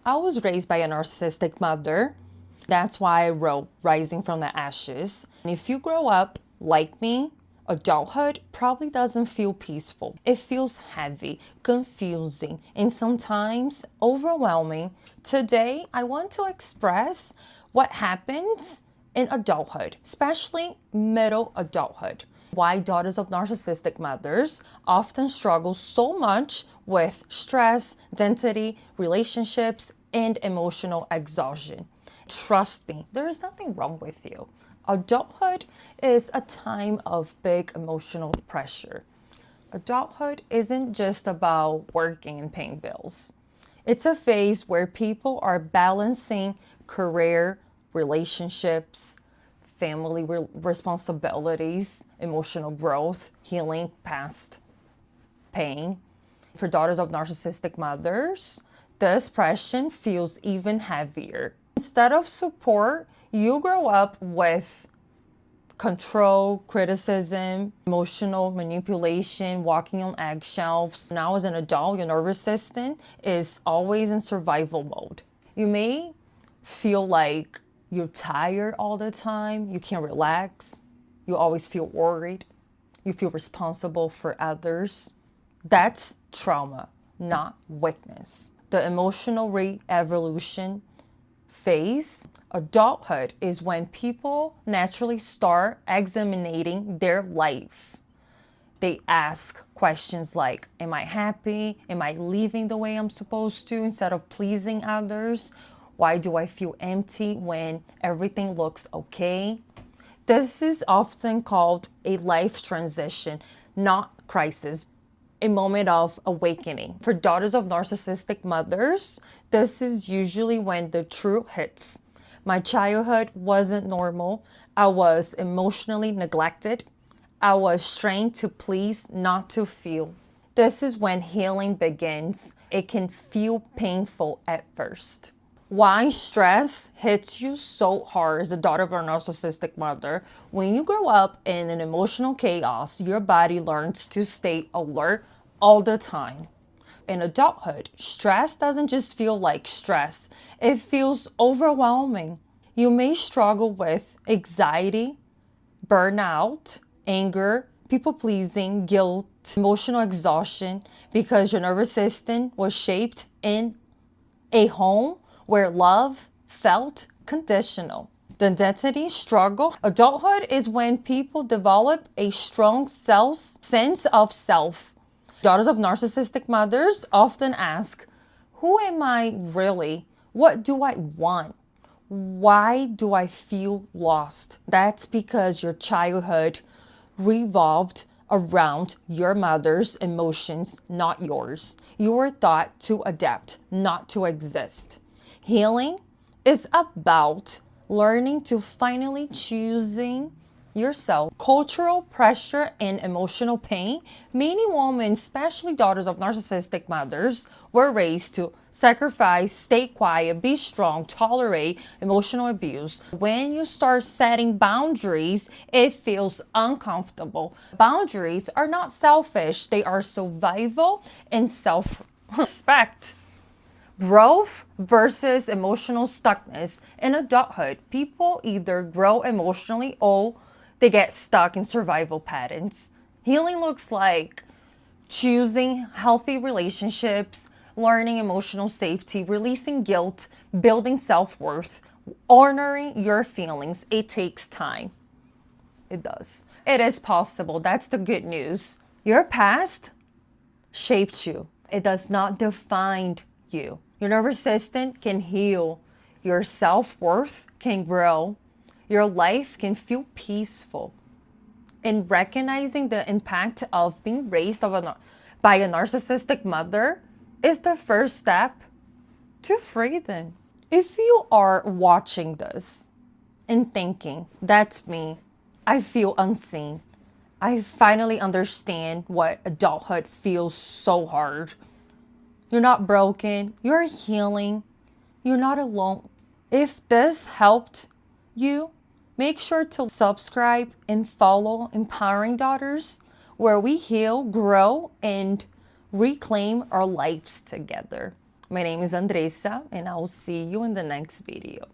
I was raised by a narcissistic mother. That's why I wrote Rising from the Ashes. And if you grow up like me, adulthood probably doesn't feel peaceful. It feels heavy, confusing, and sometimes overwhelming. Today, I want to express what happens in adulthood, especially middle adulthood. Why daughters of narcissistic mothers often struggle so much with stress, identity, relationships, and emotional exhaustion. Trust me, there's nothing wrong with you. Adulthood is a time of big emotional pressure. Adulthood isn't just about working and paying bills. It's a phase where people are balancing career, relationships, family responsibilities, emotional growth, healing past pain. For daughters of narcissistic mothers, this pressure feels even heavier. Instead of support, you grow up with control, criticism, emotional manipulation, walking on eggshells. Now, as an adult, your nervous system is always in survival mode. You may feel like you're tired all the time, you can't relax, you always feel worried, you feel responsible for others. That's trauma, not weakness. The emotional re-evolution phase, adulthood, is when people naturally start examining their life. They ask questions like, am I happy? Am I living the way I'm supposed to instead of pleasing others? Why do I feel empty when everything looks okay? This is often called a life transition, not crisis. A moment of awakening. For daughters of narcissistic mothers, this is usually when the truth hits. My childhood wasn't normal. I was emotionally neglected. I was trained to please, not to feel. This is when healing begins. It can feel painful at first. Why stress hits you so hard as a daughter of a narcissistic mother? When you grow up in an emotional chaos, your body learns to stay alert all the time. In adulthood, stress doesn't just feel like stress, it feels overwhelming. You may struggle with anxiety, burnout, anger, people pleasing, guilt, emotional exhaustion because your nervous system was shaped in a home where love felt conditional. The identity struggle. Adulthood is when people develop a strong sense of self. Daughters of narcissistic mothers often ask, who am I really? What do I want? Why do I feel lost? That's because your childhood revolved around your mother's emotions, not yours. You were taught to adapt, not to exist. Healing is about learning to finally choosing yourself. Cultural pressure and emotional pain. Many women, especially daughters of narcissistic mothers, were raised to sacrifice, stay quiet, be strong, tolerate emotional abuse. When you start setting boundaries, it feels uncomfortable. Boundaries are not selfish, they are survival and self-respect. Growth versus emotional stuckness. In adulthood, people either grow emotionally or they get stuck in survival patterns. Healing looks like choosing healthy relationships, learning emotional safety, releasing guilt, building self-worth, honoring your feelings. It takes time. It does. It is possible. That's the good news. Your past shaped you. It does not define you. Your nervous system can heal. Your self-worth can grow. Your life can feel peaceful. And recognizing the impact of being raised by a narcissistic mother is the first step to freedom. If you are watching this and thinking, that's me, I feel unseen, I finally understand what adulthood feels so hard. You're not broken, you're healing, you're not alone. If this helped you, make sure to subscribe and follow Empowering Daughters, where we heal, grow, and reclaim our lives together. My name is Andressa, and I will see you in the next video.